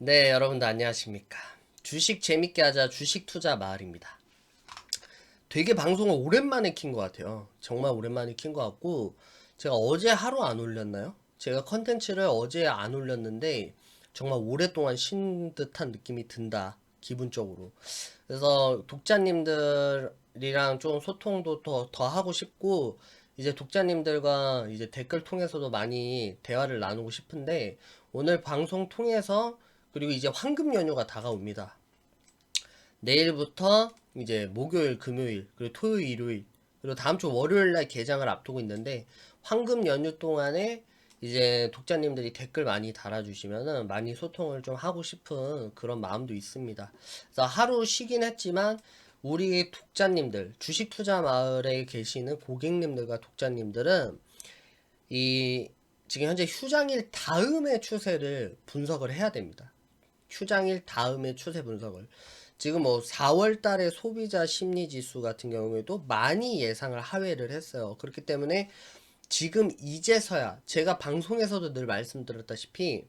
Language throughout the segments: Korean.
네, 여러분들 안녕하십니까. 주식 재밌게 하자 주식 투자 마을입니다. 되게 방송을 오랜만에 킨 것 같아요. 정말 오랜만에 킨 것 같고, 제가 어제 하루 안 올렸나요? 제가 컨텐츠를 어제 안 올렸는데, 정말 오랫동안 쉰 듯한 느낌이 든다. 기분적으로. 그래서 독자님들이랑 좀 소통도 더 하고 싶고, 이제 독자님들과 이제 댓글 통해서도 많이 대화를 나누고 싶은데, 오늘 방송 통해서 그리고 이제 황금 연휴가 다가옵니다. 내일부터 이제 목요일, 금요일, 그리고 토요일, 일요일, 그리고 다음 주 월요일 날 개장을 앞두고 있는데 황금 연휴 동안에 이제 독자님들이 댓글 많이 달아주시면은 많이 소통을 좀 하고 싶은 그런 마음도 있습니다. 그래서 하루 쉬긴 했지만 우리 독자님들, 주식 투자 마을에 계시는 고객님들과 독자님들은 이 지금 현재 휴장일 다음의 추세를 분석을 해야 됩니다. 휴장일 다음의 추세 분석을. 지금 뭐 4월 달에 소비자 심리 지수 같은 경우에도 많이 예상을 하회를 했어요. 그렇기 때문에 지금 이제서야 제가 방송에서도 늘 말씀드렸다시피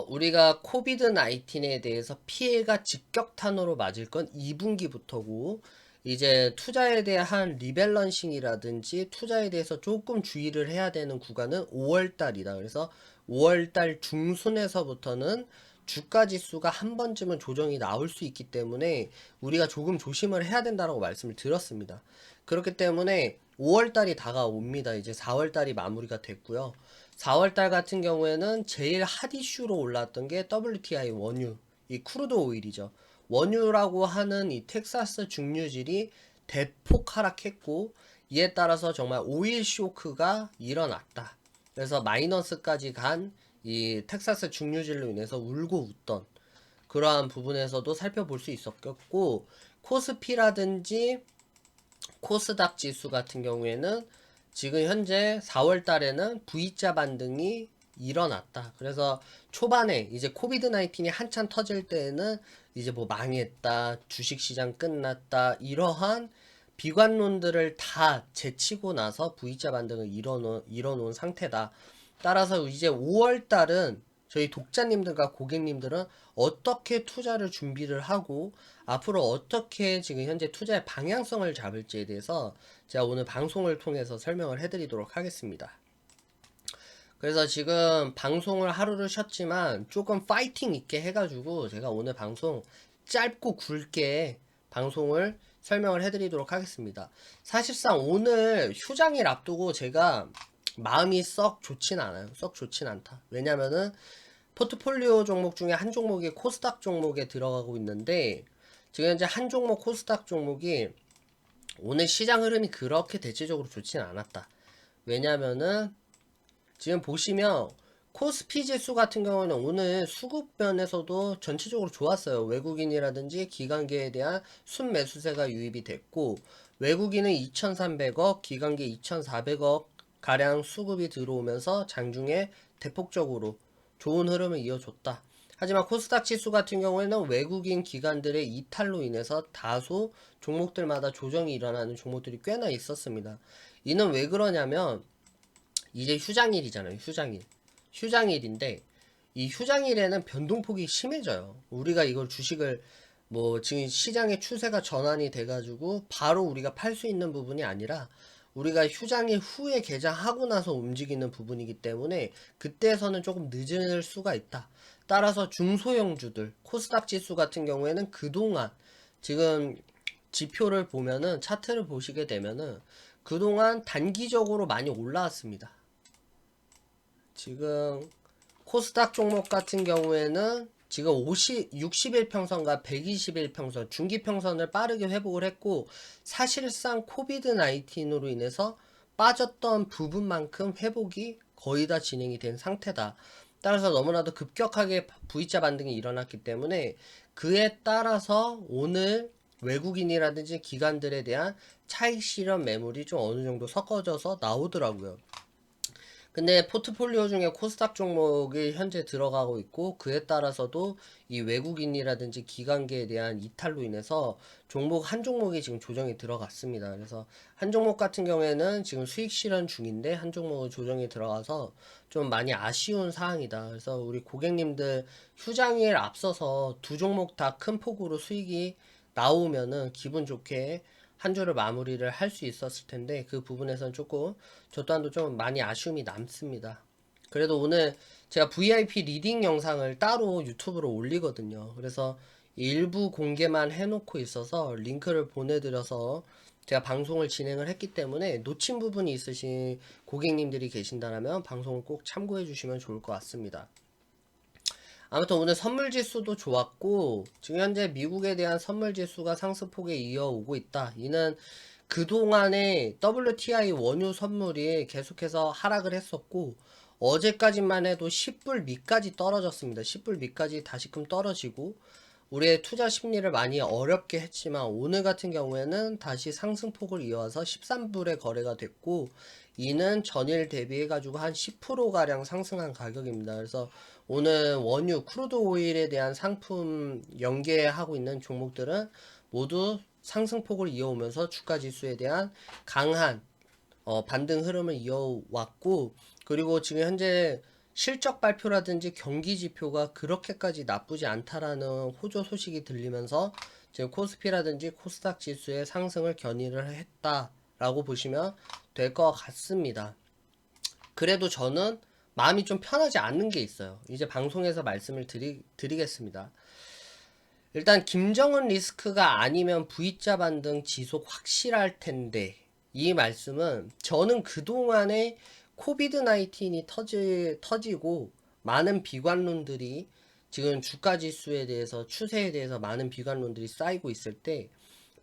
우리가 코비드 19에 대해서 피해가 직격탄으로 맞을 건 2분기부터고 이제 투자에 대한 리밸런싱이라든지 투자에 대해서 조금 주의를 해야 되는 구간은 5월 달이다. 그래서 5월 달 중순에서부터는 주가 지수가 한 번쯤은 조정이 나올 수 있기 때문에 우리가 조금 조심을 해야 된다라고 말씀을 드렸습니다. 그렇기 때문에 5월 달이 다가옵니다. 이제 4월 달이 마무리가 됐고요. 4월달 같은 경우에는 제일 핫 이슈로 올랐던 게 WTI 원유, 이 크루드 오일이죠. 원유라고 하는 이 텍사스 중유질이 대폭 하락했고 이에 따라서 정말 오일 쇼크가 일어났다. 그래서 마이너스까지 간 이 텍사스 중유질로 인해서 울고 웃던 그러한 부분에서도 살펴볼 수 있었겠고 코스피라든지 코스닥 지수 같은 경우에는 지금 현재 4월 달에는 V자 반등이 일어났다. 그래서 초반에 이제 코비드 19이 한참 터질 때에는 이제 뭐 망했다, 주식시장 끝났다, 이러한 비관론들을 다 제치고 나서 V자 반등을 이뤄놓은 상태다. 따라서 이제 5월 달은 저희 독자님들과 고객님들은 어떻게 투자를 준비를 하고 앞으로 어떻게 지금 현재 투자의 방향성을 잡을지에 대해서 제가 오늘 방송을 통해서 설명을 해드리도록 하겠습니다. 그래서 지금 방송을 하루를 쉬었지만 조금 파이팅 있게 해가지고 제가 오늘 방송 짧고 굵게 방송을 설명을 해드리도록 하겠습니다. 사실상 오늘 휴장일 앞두고 제가 마음이 썩 좋진 않아요. 썩 좋진 않다. 왜냐면은 포트폴리오 종목 중에 한 종목이 코스닥 종목에 들어가고 있는데 지금 현재 한 종목 코스닥 종목이 오늘 시장 흐름이 그렇게 대체적으로 좋진 않았다. 왜냐면은 지금 보시면 코스피 지수 같은 경우는 오늘 수급면에서도 전체적으로 좋았어요. 외국인이라든지 기관계에 대한 순매수세가 유입이 됐고 외국인은 2,300억, 기관계 2,400억 가량 수급이 들어오면서 장중에 대폭적으로 좋은 흐름을 이어줬다. 하지만 코스닥 지수 같은 경우에는 외국인 기관들의 이탈로 인해서 다소 종목들마다 조정이 일어나는 종목들이 꽤나 있었습니다. 이는 왜 그러냐면 이제 휴장일이잖아요. 휴장일. 휴장일인데 이 휴장일에는 변동폭이 심해져요. 우리가 이걸 주식을 뭐 지금 시장의 추세가 전환이 돼가지고 바로 우리가 팔 수 있는 부분이 아니라 우리가 휴장일 후에 개장하고 나서 움직이는 부분이기 때문에 그때에서는 조금 늦을 수가 있다. 따라서 중소형주들 코스닥 지수 같은 경우에는 그동안 지금 지표를 보면은 차트를 보시게 되면은 그동안 단기적으로 많이 올라왔습니다. 지금 코스닥 종목 같은 경우에는 지금 60일평선과 120일평선, 중기평선을 빠르게 회복을 했고 사실상 코비드 19으로 인해서 빠졌던 부분만큼 회복이 거의 다 진행이 된 상태다. 따라서 너무나도 급격하게 V자 반등이 일어났기 때문에 그에 따라서 오늘 외국인이라든지 기관들에 대한 차익 실현 매물이 좀 어느 정도 섞어져서 나오더라고요. 근데 포트폴리오 중에 코스닥 종목이 현재 들어가고 있고 그에 따라서도 이 외국인이라든지 기관계에 대한 이탈로 인해서 종목 한 종목이 지금 조정이 들어갔습니다. 그래서 한 종목 같은 경우에는 지금 수익 실현 중인데 한 종목은 조정이 들어가서 좀 많이 아쉬운 사항이다. 그래서 우리 고객님들 휴장일 앞서서 두 종목 다 큰 폭으로 수익이 나오면은 기분 좋게 한 주를 마무리를 할 수 있었을 텐데 그 부분에서는 조금 저 또한도 좀 많이 아쉬움이 남습니다. 그래도 오늘 제가 VIP 리딩 영상을 따로 유튜브로 올리거든요. 그래서 일부 공개만 해놓고 있어서 링크를 보내드려서 제가 방송을 진행을 했기 때문에 놓친 부분이 있으신 고객님들이 계신다면 방송을 꼭 참고해 주시면 좋을 것 같습니다. 아무튼 오늘 선물 지수도 좋았고 지금 현재 미국에 대한 선물 지수가 상승폭에 이어오고 있다. 이는 그동안에 WTI 원유 선물이 계속해서 하락을 했었고 어제까지만 해도 10불 밑까지 떨어졌습니다. 10불 밑까지 다시금 떨어지고 우리의 투자 심리를 많이 어렵게 했지만 오늘 같은 경우에는 다시 상승폭을 이어서 13불에 거래가 됐고 이는 전일 대비해 가지고 한 10% 가량 상승한 가격입니다. 그래서 오늘 원유 크루드 오일에 대한 상품 연계하고 있는 종목들은 모두 상승폭을 이어오면서 주가 지수에 대한 강한 반등 흐름을 이어왔고 그리고 지금 현재 실적 발표라든지 경기 지표가 그렇게까지 나쁘지 않다라는 호조 소식이 들리면서 지금 코스피라든지 코스닥 지수의 상승을 견인을 했다라고 보시면 될 것 같습니다. 그래도 저는 마음이 좀 편하지 않는 게 있어요. 이제 방송에서 말씀을 드리겠습니다. 일단 김정은 리스크가 아니면 V자 반등 지속 확실할 텐데 이 말씀은 저는 그동안에 코비드 19이 터지고 많은 비관론들이 지금 주가 지수에 대해서 추세에 대해서 많은 비관론들이 쌓이고 있을 때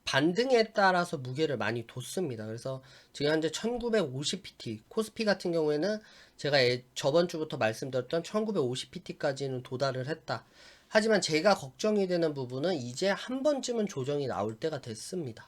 반등에 따라서 무게를 많이 뒀습니다. 그래서 지금 현재 1950PT 코스피 같은 경우에는 제가 저번 주부터 말씀드렸던 1950PT까지는 도달을 했다. 하지만 제가 걱정이 되는 부분은 이제 한 번쯤은 조정이 나올 때가 됐습니다.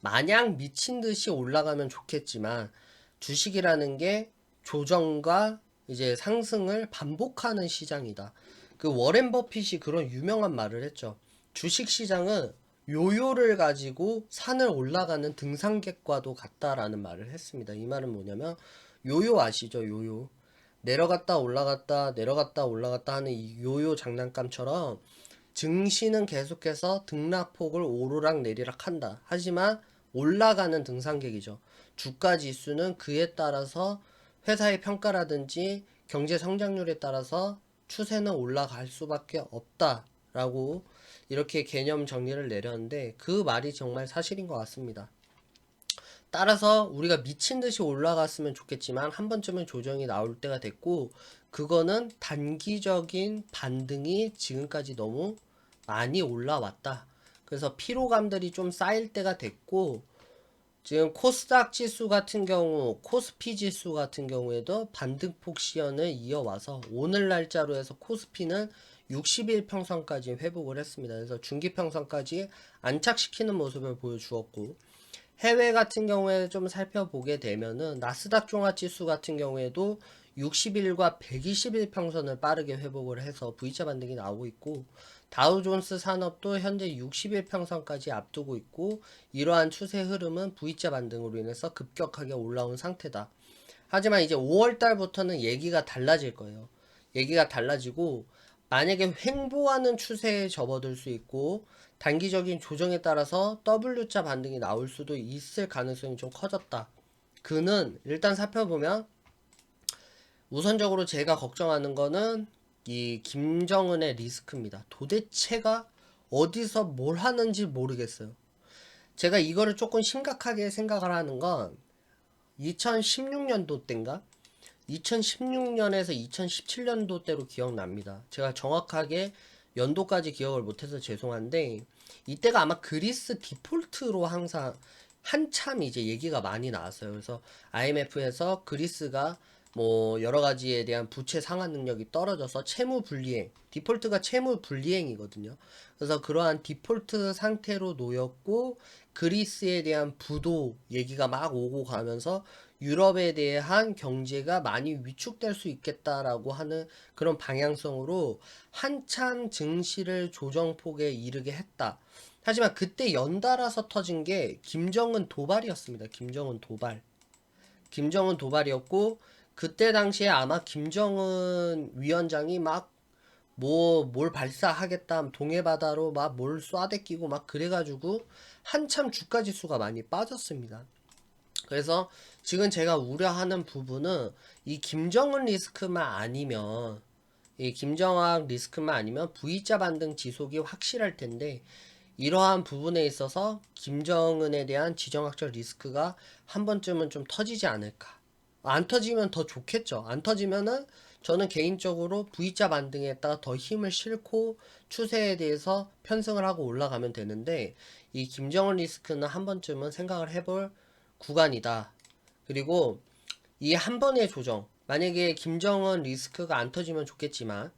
마냥 미친 듯이 올라가면 좋겠지만 주식이라는 게 조정과 이제 상승을 반복하는 시장이다. 그 워렌 버핏이 그런 유명한 말을 했죠. 주식 시장은 요요를 가지고 산을 올라가는 등산객과도 같다라는 말을 했습니다. 이 말은 뭐냐면 요요 아시죠? 요요. 내려갔다 올라갔다 내려갔다 올라갔다 하는 이 요요 장난감처럼 증시는 계속해서 등락폭을 오르락 내리락 한다. 하지만 올라가는 등산객이죠. 주가 지수는 그에 따라서 회사의 평가라든지 경제 성장률에 따라서 추세는 올라갈 수밖에 없다라고 이렇게 개념 정리를 내렸는데 그 말이 정말 사실인 것 같습니다. 따라서 우리가 미친 듯이 올라갔으면 좋겠지만 한 번쯤은 조정이 나올 때가 됐고 그거는 단기적인 반등이 지금까지 너무 많이 올라왔다. 그래서 피로감들이 좀 쌓일 때가 됐고 지금 코스닥 지수 같은 경우 코스피 지수 같은 경우에도 반등폭 시연을 이어와서 오늘 날짜로 해서 코스피는 60일 평선까지 회복을 했습니다. 그래서 중기평선까지 안착시키는 모습을 보여주었고 해외 같은 경우에 좀 살펴보게 되면은 나스닥 종합지수 같은 경우에도 60일과 120일 평선을 빠르게 회복을 해서 V자 반등이 나오고 있고 다우존스 산업도 현재 60일 평선까지 앞두고 있고 이러한 추세 흐름은 V자 반등으로 인해서 급격하게 올라온 상태다. 하지만 이제 5월 달부터는 얘기가 달라질 거예요. 얘기가 달라지고 만약에 횡보하는 추세에 접어들 수 있고 단기적인 조정에 따라서 W자 반등이 나올 수도 있을 가능성이 좀 커졌다. 그는 일단 살펴보면 우선적으로 제가 걱정하는 거는 이 김정은의 리스크입니다. 도대체가 어디서 뭘 하는지 모르겠어요. 제가 이거를 조금 심각하게 생각을 하는 건 2016년도 때인가? 2016년에서 2017년도 때로 기억납니다. 제가 정확하게 연도까지 기억을 못해서 죄송한데 이때가 아마 그리스 디폴트로 항상 한참 이제 얘기가 많이 나왔어요. 그래서 IMF에서 그리스가 뭐 여러 가지에 대한 부채 상환 능력이 떨어져서 채무 불이행, 디폴트가 채무 불이행이거든요. 그래서 그러한 디폴트 상태로 놓였고 그리스에 대한 부도 얘기가 막 오고 가면서 유럽에 대한 경제가 많이 위축될 수 있겠다라고 하는 그런 방향성으로 한참 증시를 조정폭에 이르게 했다. 하지만 그때 연달아서 터진 게 김정은 도발이었습니다. 김정은 도발. 김정은 도발이었고 그때 당시에 아마 김정은 위원장이 막 뭘 발사하겠다 동해바다로 막 뭘 쏴대끼고 막 그래가지고 한참 주가 지수가 많이 빠졌습니다. 그래서 지금 제가 우려하는 부분은 이 김정은 리스크만 아니면 이 김정학 리스크만 아니면 V자 반등 지속이 확실할 텐데 이러한 부분에 있어서 김정은에 대한 지정학적 리스크가 한 번쯤은 좀 터지지 않을까. 안 터지면 더 좋겠죠. 안 터지면은 저는 개인적으로 V자 반등에다가 더 힘을 싣고 추세에 대해서 편승을 하고 올라가면 되는데 이 김정은 리스크는 한 번쯤은 생각을 해볼 구간이다. 그리고 이 한 번의 조정, 만약에 김정은 리스크가 안 터지면 좋겠지만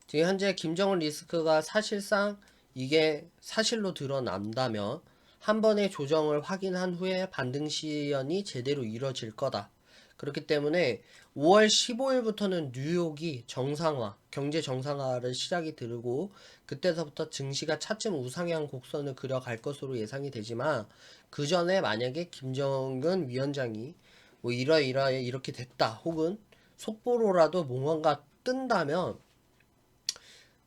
지금 현재 김정은 리스크가 사실상 이게 사실로 드러난다면 한 번의 조정을 확인한 후에 반등 시연이 제대로 이뤄질 거다. 그렇기 때문에 5월 15일부터는 뉴욕이 정상화, 경제 정상화를 시작이 들고 그때서부터 증시가 차츰 우상향 곡선을 그려갈 것으로 예상이 되지만 그 전에 만약에 김정은 위원장이 뭐 이러이러해 이렇게 됐다 혹은 속보로라도 뭔가 뜬다면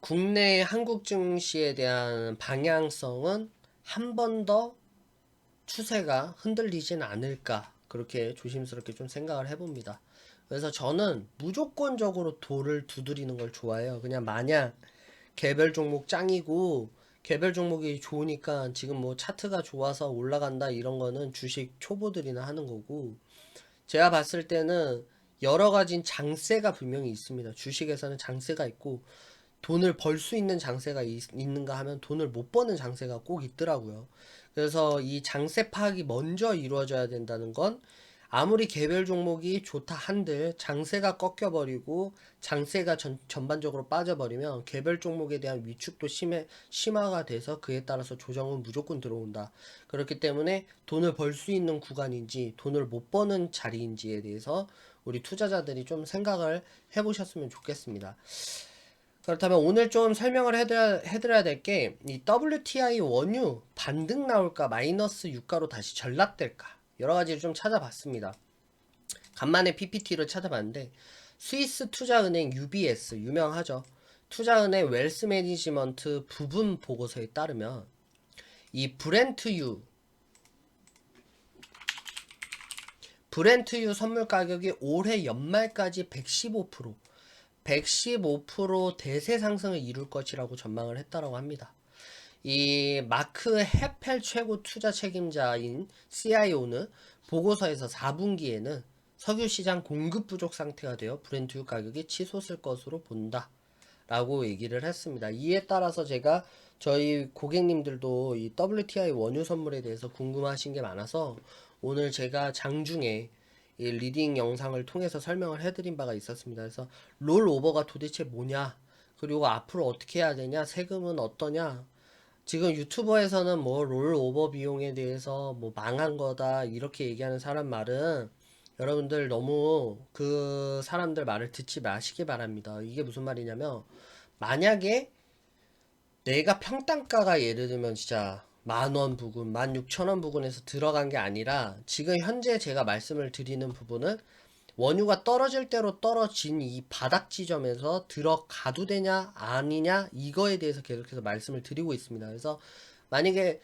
국내 한국 증시에 대한 방향성은 한 번 더 추세가 흔들리진 않을까 그렇게 조심스럽게 좀 생각을 해봅니다. 그래서 저는 무조건적으로 돌을 두드리는 걸 좋아해요. 그냥 마냥 개별 종목 짱이고 개별 종목이 좋으니까 지금 뭐 차트가 좋아서 올라간다 이런 거는 주식 초보들이나 하는 거고 제가 봤을 때는 여러 가지 장세가 분명히 있습니다. 주식에서는 장세가 있고 돈을 벌 수 있는 장세가 있는가 하면 돈을 못 버는 장세가 꼭 있더라고요. 그래서 이 장세 파악이 먼저 이루어져야 된다는 건 아무리 개별 종목이 좋다 한들 장세가 꺾여버리고 장세가 전반적으로 빠져버리면 개별 종목에 대한 위축도 심화가 돼서 그에 따라서 조정은 무조건 들어온다. 그렇기 때문에 돈을 벌 수 있는 구간인지 돈을 못 버는 자리인지에 대해서 우리 투자자들이 좀 생각을 해보셨으면 좋겠습니다. 그렇다면 오늘 좀 설명을 해드려야 될 게 이 WTI 원유 반등 나올까 마이너스 유가로 다시 전락될까 여러 가지를 좀 찾아봤습니다. 간만에 PPT를 찾아봤는데 스위스 투자은행 UBS 유명하죠. 투자은행 웰스 매니지먼트 부분 보고서에 따르면 이 브렌트유 선물 가격이 올해 연말까지 115% 대세 상승을 이룰 것이라고 전망을 했다라고 합니다. 이 마크 헤펠 최고 투자 책임자인 CIO는 보고서에서 4분기에는 석유 시장 공급 부족 상태가 되어 브렌트유 가격이 치솟을 것으로 본다. 라고 얘기를 했습니다. 이에 따라서 제가 저희 고객님들도 이 WTI 원유 선물에 대해서 궁금하신 게 많아서 오늘 제가 장중에 이 리딩 영상을 통해서 설명을 해드린 바가 있었습니다. 그래서 롤오버가 도대체 뭐냐? 그리고 앞으로 어떻게 해야 되냐? 세금은 어떠냐? 지금 유튜버에서는 뭐 롤오버 비용에 대해서 뭐 망한 거다 이렇게 얘기하는 사람 말은 여러분들 너무 그 사람들 말을 듣지 마시기 바랍니다. 이게 무슨 말이냐면 만약에 내가 평당가가 예를 들면 진짜 10,000원 부근, 16,000원 부근에서 들어간 게 아니라 지금 현재 제가 말씀을 드리는 부분은 원유가 떨어질 대로 떨어진 이 바닥 지점에서 들어가도 되냐 아니냐 이거에 대해서 계속해서 말씀을 드리고 있습니다. 그래서 만약에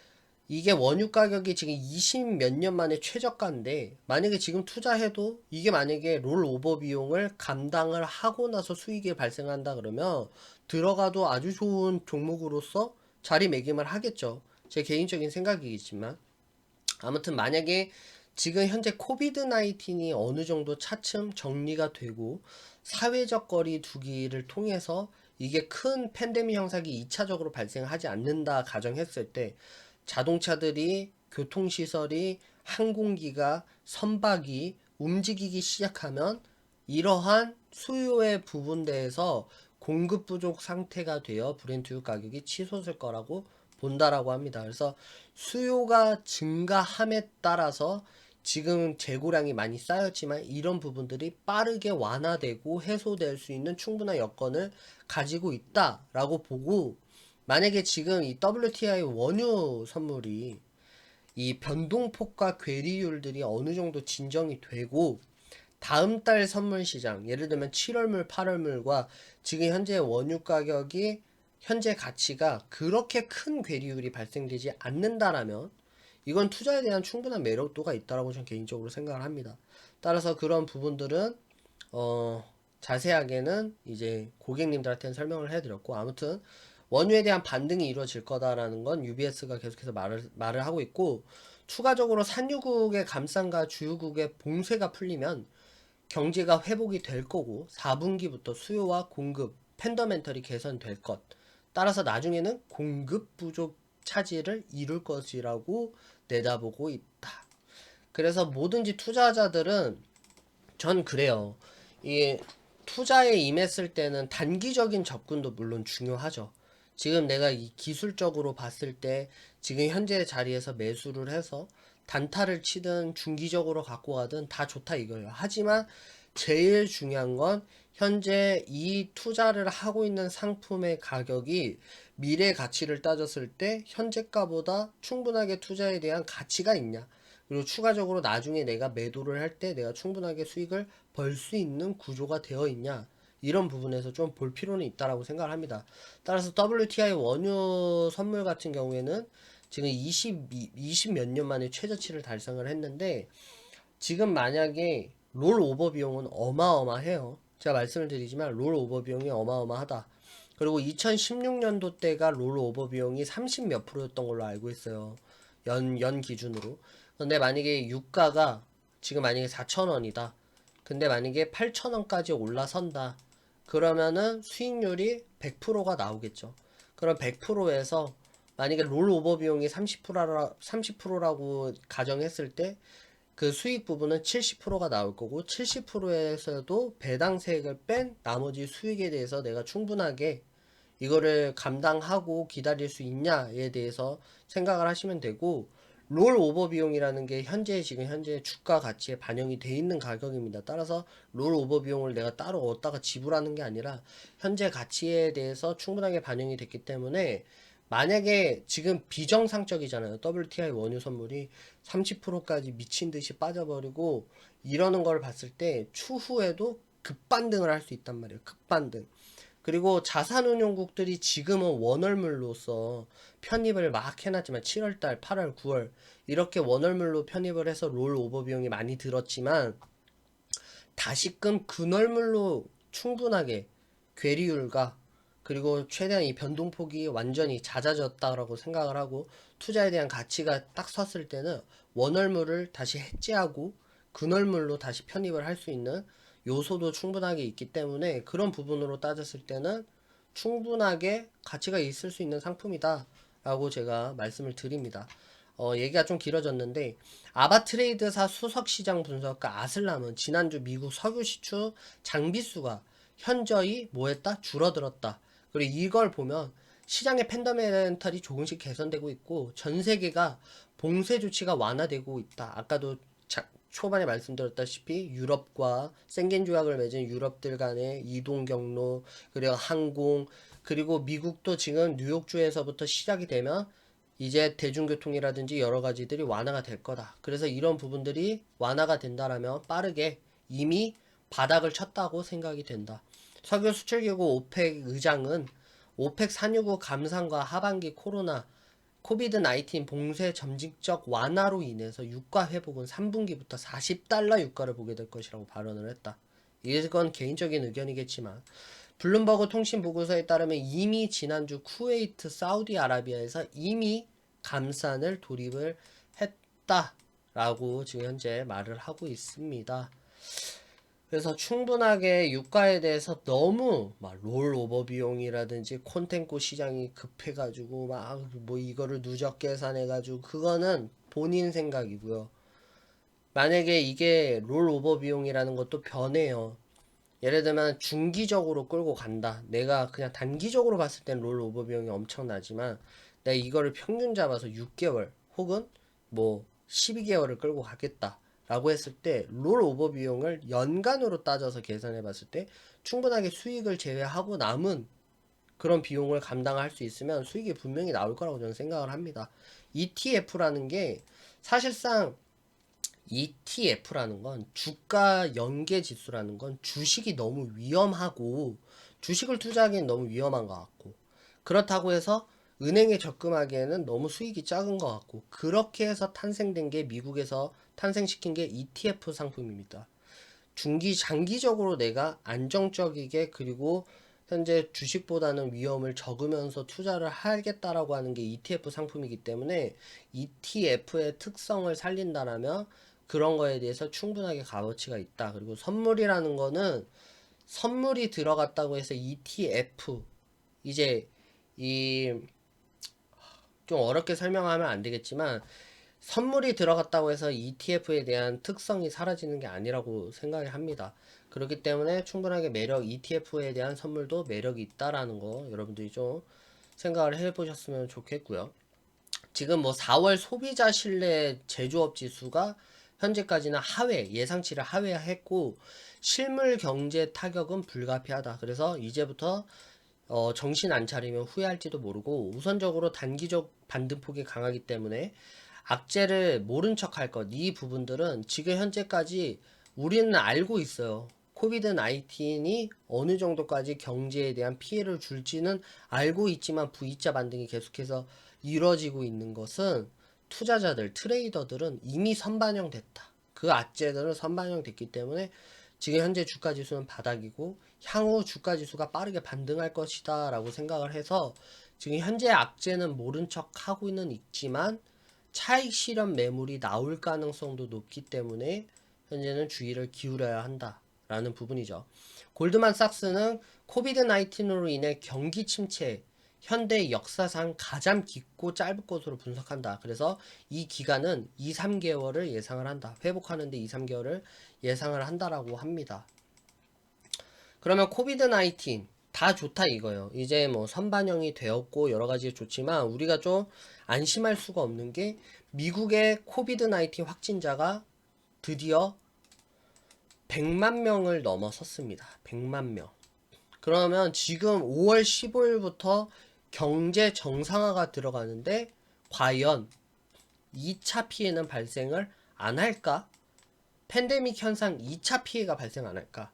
이게 원유 가격이 지금 20 몇 년 만에 최저가인데 만약에 지금 투자해도 이게 만약에 롤오버 비용을 감당을 하고 나서 수익이 발생한다 그러면 들어가도 아주 좋은 종목으로서 자리매김을 하겠죠. 제 개인적인 생각이겠지만 아무튼 만약에 지금 현재 코비드 19이 어느 정도 차츰 정리가 되고 사회적 거리 두기를 통해서 이게 큰 팬데믹 현상이 2차적으로 발생하지 않는다 가정했을 때 자동차들이 교통시설이 항공기가 선박이 움직이기 시작하면 이러한 수요의 부분대에서 공급 부족 상태가 되어 브렌트유 가격이 치솟을 거라고 본다라고 합니다. 그래서 수요가 증가함에 따라서 지금 재고량이 많이 쌓였지만 이런 부분들이 빠르게 완화되고 해소될 수 있는 충분한 여건을 가지고 있다라고 보고, 만약에 지금 이 WTI 원유 선물이 이 변동폭과 괴리율들이 어느 정도 진정이 되고 다음 달 선물 시장, 예를 들면 7월물, 8월물과 지금 현재 원유 가격이 현재 가치가 그렇게 큰 괴리율이 발생되지 않는다라면 이건 투자에 대한 충분한 매력도가 있다라고 저는 개인적으로 생각을 합니다. 따라서 그런 부분들은 자세하게는 이제 고객님들한테는 설명을 해드렸고, 아무튼 원유에 대한 반등이 이루어질 거다라는 건 UBS가 계속해서 말을 하고 있고, 추가적으로 산유국의 감산과 주유국의 봉쇄가 풀리면 경제가 회복이 될 거고 4분기부터 수요와 공급 팬더멘털이 개선될 것, 따라서 나중에는 공급 부족 차질을 이룰 것이라고 내다보고 있다. 그래서 뭐든지 투자자들은 전 그래요. 이 투자에 임했을 때는 단기적인 접근도 물론 중요하죠. 지금 내가 이 기술적으로 봤을 때 지금 현재 자리에서 매수를 해서 단타를 치든 중기적으로 갖고 가든 다 좋다 이거예요. 하지만 제일 중요한 건 현재 이 투자를 하고 있는 상품의 가격이 미래 가치를 따졌을 때 현재가보다 충분하게 투자에 대한 가치가 있냐, 그리고 추가적으로 나중에 내가 매도를 할 때 내가 충분하게 수익을 벌 수 있는 구조가 되어 있냐, 이런 부분에서 좀 볼 필요는 있다라고 생각을 합니다. 따라서 WTI 원유 선물 같은 경우에는 지금 20 몇 년 만에 최저치를 달성을 했는데, 지금 만약에 롤오버 비용은 어마어마해요. 제가 말씀을 드리지만 롤오버 비용이 어마어마하다. 그리고 2016년도 때가 롤오버 비용이 30 몇 프로였던 걸로 알고 있어요. 연 기준으로. 근데 만약에 유가가 지금 만약에 4,000원이다. 근데 만약에 8,000원까지 올라선다. 그러면은 수익률이 100%가 나오겠죠. 그럼 100%에서 만약에 롤오버 비용이 30%라고 가정했을 때 그 수익 부분은 70%가 나올 거고, 70%에서도 배당세액을 뺀 나머지 수익에 대해서 내가 충분하게 이거를 감당하고 기다릴 수 있냐에 대해서 생각을 하시면 되고, 롤 오버 비용이라는 게 지금 현재 주가 가치에 반영이 돼 있는 가격입니다. 따라서 롤 오버 비용을 내가 따로 얻다가 지불하는 게 아니라 현재 가치에 대해서 충분하게 반영이 됐기 때문에, 만약에 지금 비정상적이잖아요. WTI 원유 선물이 30%까지 미친 듯이 빠져버리고 이러는 걸 봤을 때 추후에도 급반등을 할 수 있단 말이에요. 급반등. 그리고 자산운용국들이 지금은 원월물로서 편입을 막 해놨지만 7월달, 8월, 9월 이렇게 원월물로 편입을 해서 롤 오버 비용이 많이 들었지만, 다시금 근월물로 충분하게 괴리율과 그리고 최대한 이 변동폭이 완전히 잦아졌다라고 생각을 하고, 투자에 대한 가치가 딱 섰을 때는 원월물을 다시 해지하고 근월물로 다시 편입을 할 수 있는 요소도 충분하게 있기 때문에, 그런 부분으로 따졌을 때는 충분하게 가치가 있을 수 있는 상품이다 라고 제가 말씀을 드립니다. 얘기가 좀 길어졌는데, 아바트레이드사 수석시장 분석가 아슬람은 지난주 미국 석유 시추 장비수가 현저히 뭐했다? 줄어들었다. 그리고 이걸 보면 시장의 팬더멘털이 조금씩 개선되고 있고 전 세계가 봉쇄 조치가 완화되고 있다. 아까도 초반에 말씀드렸다시피 유럽과 생겐 조약을 맺은 유럽들 간의 이동 경로, 그리고 항공, 그리고 미국도 지금 뉴욕주에서부터 시작이 되면 이제 대중교통이라든지 여러 가지들이 완화가 될 거다. 그래서 이런 부분들이 완화가 된다라면 빠르게 이미 바닥을 쳤다고 생각이 된다. 석유 수출기구 오펙 의장은 오펙 산유국 감산과 하반기 코비드 19 봉쇄 점진적 완화로 인해서 유가 회복은 3분기부터 40달러 유가를 보게 될 것이라고 발언을 했다. 이건 개인적인 의견이겠지만, 블룸버그 통신 보고서에 따르면 이미 지난주 쿠웨이트, 사우디아라비아에서 이미 감산을 돌입을 했다라고 지금 현재 말을 하고 있습니다. 그래서 충분하게 유가에 대해서 너무 막 롤오버 비용이라든지 콘텐츠 시장이 급해가지고 막 뭐 이거를 누적 계산해가지고, 그거는 본인 생각이고요. 만약에 이게 롤오버 비용이라는 것도 변해요. 예를 들면 중기적으로 끌고 간다. 내가 그냥 단기적으로 봤을 땐 롤오버 비용이 엄청나지만 내가 이거를 평균 잡아서 6개월 혹은 뭐 12개월을 끌고 가겠다 라고 했을 때 롤오버 비용을 연간으로 따져서 계산해 봤을 때 충분하게 수익을 제외하고 남은 그런 비용을 감당할 수 있으면 수익이 분명히 나올 거라고 저는 생각을 합니다. ETF라는 게 사실상 ETF라는 건 주가 연계 지수라는 건 주식이 너무 위험하고 주식을 투자하기엔 너무 위험한 것 같고 그렇다고 해서 은행에 적금하기에는 너무 수익이 작은 것 같고 그렇게 해서 탄생된 게 미국에서 탄생시킨 게 ETF 상품입니다. 장기적으로 내가 안정적이게 그리고 현재 주식보다는 위험을 적으면서 투자를 하겠다라고 하는 게 ETF 상품이기 때문에 ETF의 특성을 살린다라면 그런 거에 대해서 충분하게 값어치가 있다. 그리고 선물이라는 거는 선물이 들어갔다고 해서 ETF 이제 이 좀 어렵게 설명하면 안 되겠지만 선물이 들어갔다고 해서 ETF에 대한 특성이 사라지는 게 아니라고 생각을 합니다. 그렇기 때문에 충분하게 ETF에 대한 선물도 매력이 있다라는 거 여러분들이 좀 생각을 해보셨으면 좋겠고요. 지금 뭐 4월 소비자 신뢰 제조업 지수가 현재까지는 예상치를 하회했고 실물 경제 타격은 불가피하다. 그래서 이제부터 정신 안 차리면 후회할지도 모르고 우선적으로 단기적 반등폭이 강하기 때문에 악재를 모른 척 할 것, 이 부분들은 지금 현재까지 우리는 알고 있어요. 코비드 19이 어느 정도까지 경제에 대한 피해를 줄지는 알고 있지만 V자 반등이 계속해서 이루어지고 있는 것은 투자자들, 트레이더들은 이미 선반영됐다. 그 악재들은 선반영됐기 때문에 지금 현재 주가 지수는 바닥이고 향후 주가 지수가 빠르게 반등할 것이다 라고 생각을 해서 지금 현재 악재는 모른 척 하고 있지만 차익 실현 매물이 나올 가능성도 높기 때문에 현재는 주의를 기울여야 한다라는 부분이죠. 골드만삭스는 코비드 19으로 인해 경기 침체 현대 역사상 가장 깊고 짧은 것으로 분석한다. 그래서 이 기간은 2, 3개월을 예상을 한다. 회복하는데 2, 3개월을 예상을 한다라고 합니다. 그러면 코비드 19 다 좋다 이거예요. 이제 뭐 선반영이 되었고 여러 가지 좋지만 우리가 좀 안심할 수가 없는 게 미국의 코비드 19 확진자가 드디어 100만 명을 넘어섰습니다. 100만 명. 그러면 지금 5월 15일부터 경제 정상화가 들어가는데 과연 2차 피해는 발생을 안 할까? 팬데믹 현상 2차 피해가 발생 안 할까?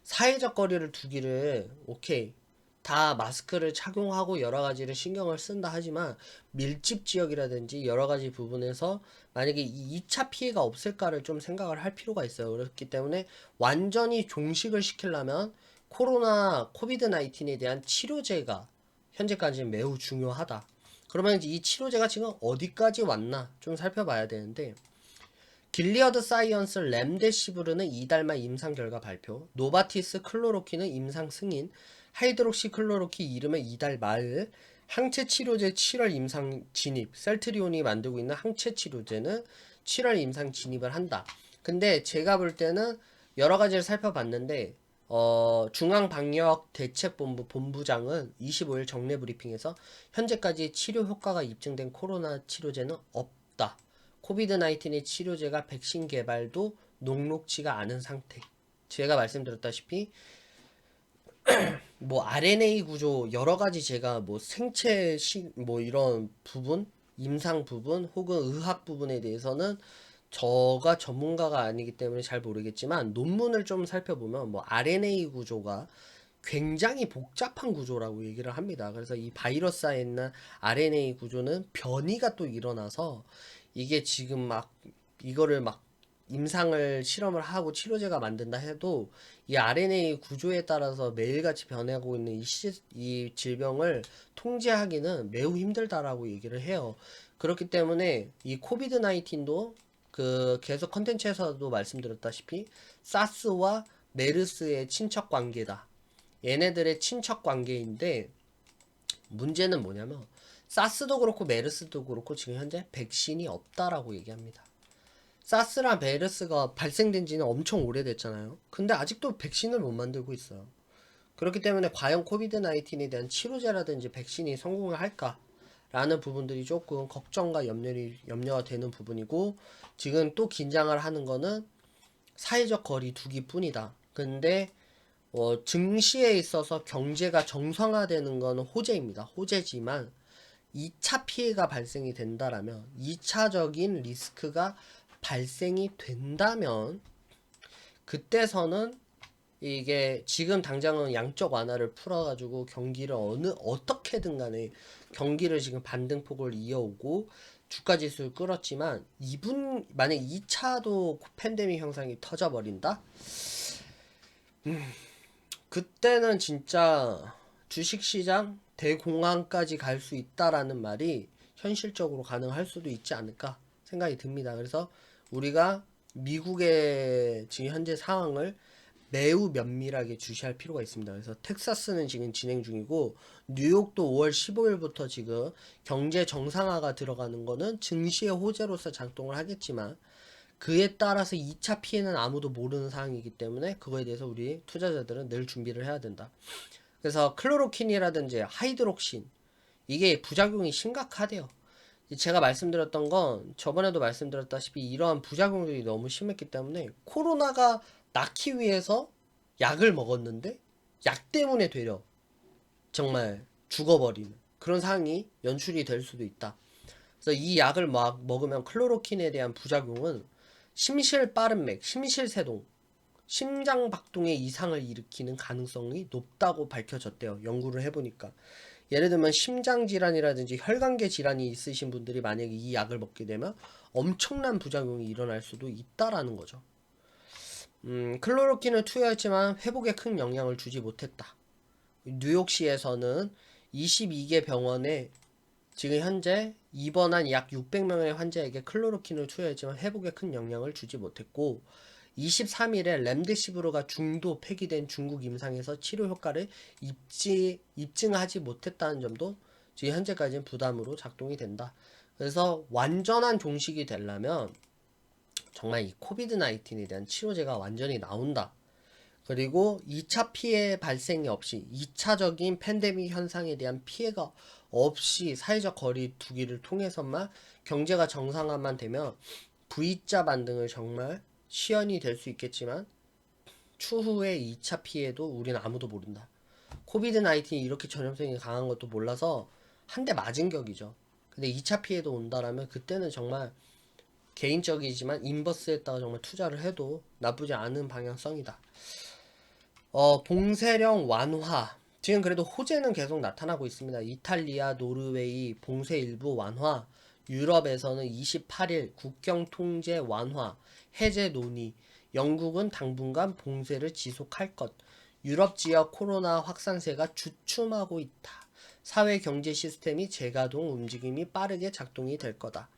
사회적 거리를 두기를 오케이 다 마스크를 착용하고 여러 가지를 신경을 쓴다 하지만 밀집 지역이라든지 여러 가지 부분에서 만약에 이 2차 피해가 없을까를 좀 생각을 할 필요가 있어요. 그렇기 때문에 완전히 종식을 시키려면 코비드 19에 대한 치료제가 현재까지는 매우 중요하다. 그러면 이제 이 치료제가 지금 어디까지 왔나 좀 살펴봐야 되는데 길리어드 사이언스 렘데시브르는 이달 말 임상 결과 발표, 노바티스 클로로키는 임상 승인, 하이드록시 클로로키 이름의 이달 말, 항체 치료제 7월 임상 진입, 셀트리온이 만들고 있는 항체 치료제는 7월 임상 진입을 한다. 근데 제가 볼 때는 여러 가지를 살펴봤는데 중앙방역대책본부 본부장은 25일 정례 브리핑에서 현재까지 치료 효과가 입증된 코로나 치료제는 없다. 코비드 19의 치료제가 백신 개발도 녹록지가 않은 상태. 제가 말씀드렸다시피 뭐 RNA 구조 여러 가지 제가 뭐 뭐 이런 부분, 임상 부분 혹은 의학 부분에 대해서는 저가 전문가가 아니기 때문에 잘 모르겠지만 논문을 좀 살펴보면 뭐 RNA 구조가 굉장히 복잡한 구조라고 얘기를 합니다. 그래서 이 바이러스에 있는 RNA 구조는 변이가 또 일어나서 이게 지금 막 이거를 막 임상을 실험을 하고 치료제가 만든다 해도 이 RNA 구조에 따라서 매일같이 변하고 있는 이 질병을 통제하기는 매우 힘들다라고 얘기를 해요. 그렇기 때문에 이 코비드 19도 그 계속 컨텐츠에서도 말씀드렸다시피 사스와 메르스의 친척 관계다. 얘네들의 친척 관계인데 문제는 뭐냐면 사스도 그렇고 메르스도 그렇고 지금 현재 백신이 없다라고 얘기합니다. 사스랑 메르스가 발생된 지는 엄청 오래됐잖아요. 근데 아직도 백신을 못 만들고 있어요. 그렇기 때문에 과연 코비드 19에 대한 치료제라든지 백신이 성공을 할까? 라는 부분들이 조금 걱정과 염려가 되는 부분이고, 지금 또 긴장을 하는 거는 사회적 거리 두기 뿐이다. 근데 증시에 있어서 경제가 정상화되는 거는 호재입니다. 호재지만 2차 피해가 발생이 된다라면, 2차적인 리스크가 발생이 된다면, 그때서는 이게 지금 당장은 양적 완화를 풀어가지고 경기를 어떻게든 간에 경기를 지금 반등폭을 이어오고 주가 지수를 끌었지만, 만약 2차도 팬데믹 현상이 터져버린다? 그때는 진짜 주식시장 대공황까지 갈 수 있다라는 말이 현실적으로 가능할 수도 있지 않을까 생각이 듭니다. 그래서 우리가 미국의 지금 현재 상황을 매우 면밀하게 주시할 필요가 있습니다. 그래서 텍사스는 지금 진행 중이고, 뉴욕도 5월 15일부터 지금 경제 정상화가 들어가는 거는 증시의 호재로서 작동을 하겠지만, 그에 따라서 2차 피해는 아무도 모르는 상황이기 때문에 그거에 대해서 우리 투자자들은 늘 준비를 해야 된다. 그래서 클로로킨이라든지 하이드록신, 이게 부작용이 심각하대요. 제가 말씀드렸던 건 저번에도 말씀드렸다시피 이러한 부작용들이 너무 심했기 때문에 코로나가 낫기 위해서 약을 먹었는데 약 때문에 되려 정말 죽어버리는 그런 상황이 연출이 될 수도 있다. 그래서 이 약을 막 먹으면 클로로킨에 대한 부작용은 심실 빠른 맥, 심실세동, 심장박동의 이상을 일으키는 가능성이 높다고 밝혀졌대요. 연구를 해보니까. 예를 들면 심장질환이라든지 혈관계 질환이 있으신 분들이 만약에 이 약을 먹게 되면 엄청난 부작용이 일어날 수도 있다라는 거죠. 클로로킨을 투여했지만 회복에 큰 영향을 주지 못했다. 뉴욕시에서는 22개 병원에 지금 현재 입원한 약 600명의 환자에게 클로로킨을 투여했지만 회복에 큰 영향을 주지 못했고, 23일에 렘데시비르가 중도 폐기된 중국 임상에서 치료 효과를 입증하지 못했다는 점도 지금 현재까지는 부담으로 작동이 된다. 그래서 완전한 종식이 되려면 정말 이 코비드 19에 대한 치료제가 완전히 나온다. 그리고 2차 피해 발생이 없이 2차적인 팬데믹 현상에 대한 피해가 없이 사회적 거리 두기를 통해서만 경제가 정상화만 되면 V자 반등을 정말 시연이 될 수 있겠지만, 추후에 2차 피해도 우리는 아무도 모른다. 코비드 19이 이렇게 전염성이 강한 것도 몰라서 한 대 맞은 격이죠. 근데 2차 피해도 온다라면 그때는 정말 개인적이지만 인버스에다가 정말 투자를 해도 나쁘지 않은 방향성이다. 봉쇄령 완화. 지금 그래도 호재는 계속 나타나고 있습니다. 이탈리아, 노르웨이 봉쇄 일부 완화, 유럽에서는 28일 국경 통제 완화, 해제 논의, 영국은 당분간 봉쇄를 지속할 것, 유럽 지역 코로나 확산세가 주춤하고 있다. 사회 경제 시스템이 재가동 움직임이 빠르게 작동이 될 거다.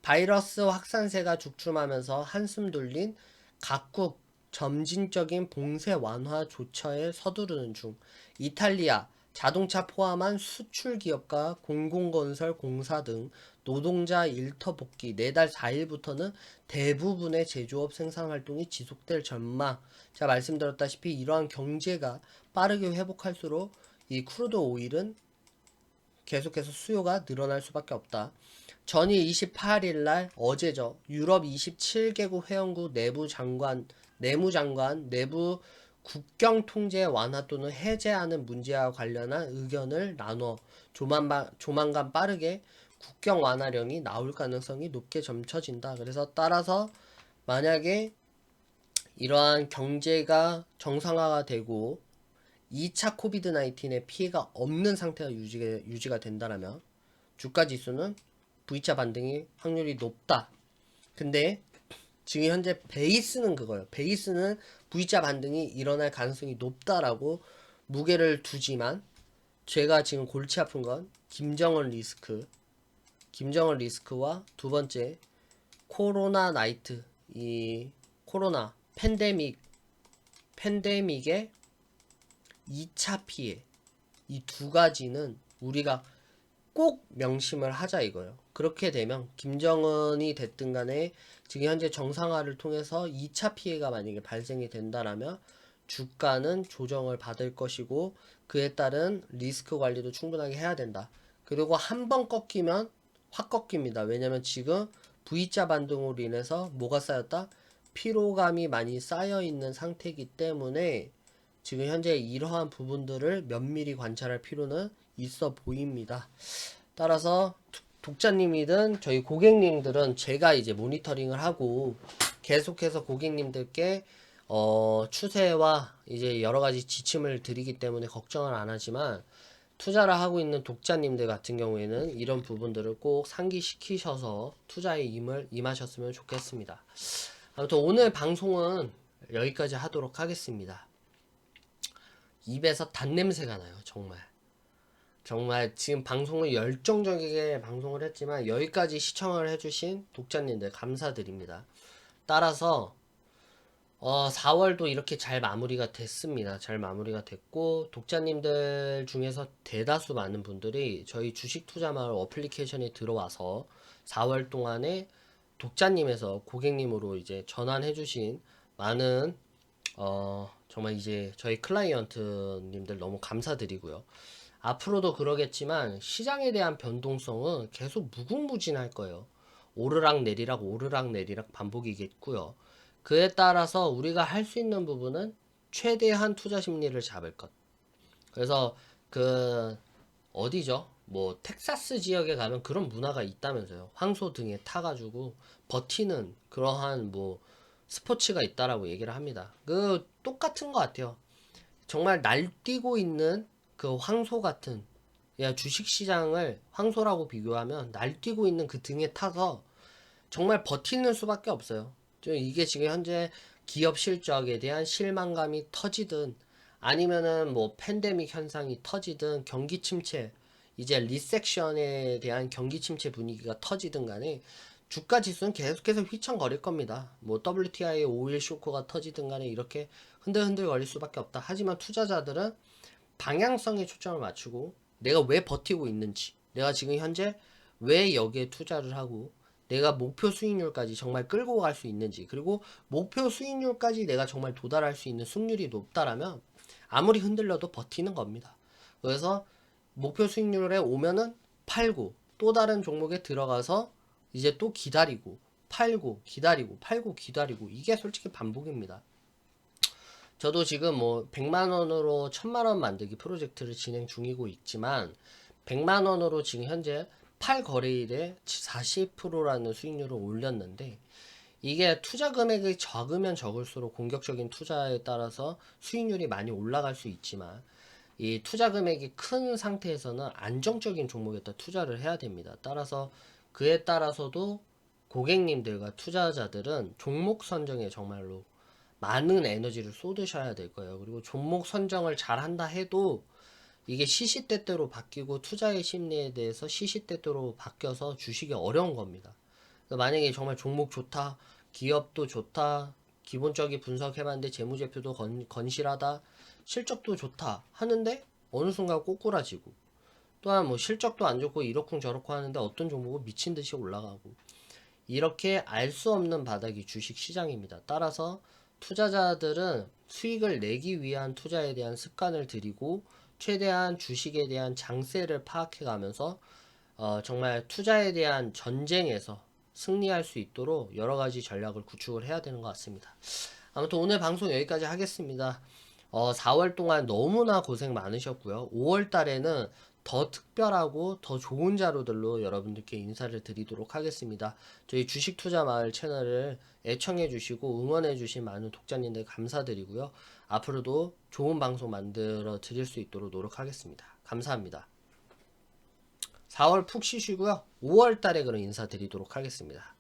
바이러스 확산세가 주춤하면서 한숨 돌린 각국 점진적인 봉쇄 완화 조처에 서두르는 중. 이탈리아 자동차 포함한 수출 기업과 공공건설 공사 등 노동자 일터 복귀 내달 4일부터는 대부분의 제조업 생산 활동이 지속될 전망. 제가 말씀드렸다시피 이러한 경제가 빠르게 회복할수록 이 크루드 오일은 계속해서 수요가 늘어날 수밖에 없다. 전일 28일 날 어제죠. 유럽 27개국 회원국 내무장관 내부 국경 통제 완화 또는 해제하는 문제와 관련한 의견을 나눠 조만간 빠르게 국경 완화령이 나올 가능성이 높게 점쳐진다. 그래서 따라서 만약에 이러한 경제가 정상화가 되고 2차 코비드 19의 피해가 없는 상태가 유지가 된다면 주가 지수는 V자 반등이 확률이 높다. 근데 지금 현재 베이스는 그거예요. 베이스는 V자 반등이 일어날 가능성이 높다라고 무게를 두지만, 제가 지금 골치 아픈 건 김정은 리스크와 두 번째 코로나 나이트, 이 코로나 팬데믹의 2차 피해, 이 두 가지는 우리가 꼭 명심을 하자 이거예요. 그렇게 되면 김정은이 됐든 간에 지금 현재 정상화를 통해서 2차 피해가 만약에 발생이 된다라면 주가는 조정을 받을 것이고, 그에 따른 리스크 관리도 충분하게 해야 된다. 그리고 한 번 꺾이면 확 꺾입니다. 왜냐면 지금 V자 반등으로 인해서 뭐가 쌓였다? 피로감이 많이 쌓여 있는 상태이기 때문에 지금 현재 이러한 부분들을 면밀히 관찰할 필요는 있어 보입니다. 따라서 독자님이든 저희 고객님들은 제가 이제 모니터링을 하고 계속해서 고객님들께 추세와 이제 여러 가지 지침을 드리기 때문에 걱정을 안 하지만 투자를 하고 있는 독자님들 같은 경우에는 이런 부분들을 꼭 상기시키셔서 투자에 임하셨으면 좋겠습니다. 아무튼 오늘 방송은 여기까지 하도록 하겠습니다. 입에서 단냄새가 나요, 정말. 정말 지금 방송을 열정적이게 방송을 했지만 여기까지 시청을 해주신 독자님들 감사드립니다. 따라서 4월도 이렇게 잘 마무리가 됐습니다. 잘 마무리가 됐고 독자님들 중에서 대다수 많은 분들이 저희 주식투자마을 어플리케이션에 들어와서 4월 동안에 독자님에서 고객님으로 이제 전환해주신 많은 정말 이제 저희 클라이언트님들 너무 감사드리고요. 앞으로도 그러겠지만 시장에 대한 변동성은 계속 무궁무진할 거예요. 오르락 내리락 반복이겠고요. 그에 따라서 우리가 할 수 있는 부분은 최대한 투자 심리를 잡을 것. 그래서 그 어디죠? 뭐 텍사스 지역에 가면 그런 문화가 있다면서요. 황소 등에 타가지고 버티는 그러한 뭐 스포츠가 있다라고 얘기를 합니다. 그 똑같은 것 같아요. 정말 날뛰고 있는 그 황소 같은 야 주식시장을 황소라고 비교하면 날뛰고 있는 그 등에 타서 정말 버티는 수밖에 없어요. 이게 지금 현재 기업 실적에 대한 실망감이 터지든 아니면은 뭐 팬데믹 현상이 터지든 경기 침체 이제 리섹션에 대한 경기 침체 분위기가 터지든 간에 주가 지수는 계속해서 휘청거릴 겁니다. 뭐 WTI 5일 쇼크가 터지든 간에 이렇게 흔들흔들 거릴 수밖에 없다. 하지만 투자자들은 방향성에 초점을 맞추고 내가 왜 버티고 있는지, 내가 지금 현재 왜 여기에 투자를 하고 내가 목표 수익률까지 정말 끌고 갈 수 있는지, 그리고 목표 수익률까지 내가 정말 도달할 수 있는 승률이 높다라면 아무리 흔들려도 버티는 겁니다. 그래서 목표 수익률에 오면은 팔고 또 다른 종목에 들어가서 이제 또 기다리고 팔고 기다리고 팔고 기다리고 이게 솔직히 반복입니다. 저도 지금 뭐 100만원으로 1000만원 만들기 프로젝트를 진행 중이고 있지만 100만원으로 지금 현재 8거래일에 40%라는 수익률을 올렸는데 이게 투자 금액이 적으면 적을수록 공격적인 투자에 따라서 수익률이 많이 올라갈 수 있지만 이 투자 금액이 큰 상태에서는 안정적인 종목에다 투자를 해야 됩니다. 따라서 그에 따라서도 고객님들과 투자자들은 종목 선정에 정말로 많은 에너지를 쏟으셔야 될 거예요. 그리고 종목 선정을 잘 한다 해도 이게 시시때때로 바뀌고 투자의 심리에 대해서 시시때때로 바뀌어서 주식이 어려운 겁니다. 만약에 정말 종목 좋다, 기업도 좋다, 기본적인 분석해봤는데 재무제표도 건실하다, 실적도 좋다 하는데 어느 순간 꼬꾸라지고 또한 뭐 실적도 안 좋고 이렇쿵 저렇쿵 하는데 어떤 종목은 미친 듯이 올라가고 이렇게 알 수 없는 바닥이 주식 시장입니다. 따라서 투자자들은 수익을 내기 위한 투자에 대한 습관을 들이고 최대한 주식에 대한 장세를 파악해 가면서 정말 투자에 대한 전쟁에서 승리할 수 있도록 여러 가지 전략을 구축을 해야 되는 것 같습니다. 아무튼 오늘 방송 여기까지 하겠습니다. 4월 동안 너무나 고생 많으셨고요. 5월 달에는 더 특별하고 더 좋은 자료들로 여러분들께 인사를 드리도록 하겠습니다. 저희 주식투자마을 채널을 애청해 주시고 응원해 주신 많은 독자님들 감사드리고요. 앞으로도 좋은 방송 만들어 드릴 수 있도록 노력하겠습니다. 감사합니다. 4월 푹 쉬시고요. 5월 달에 그럼 인사드리도록 하겠습니다.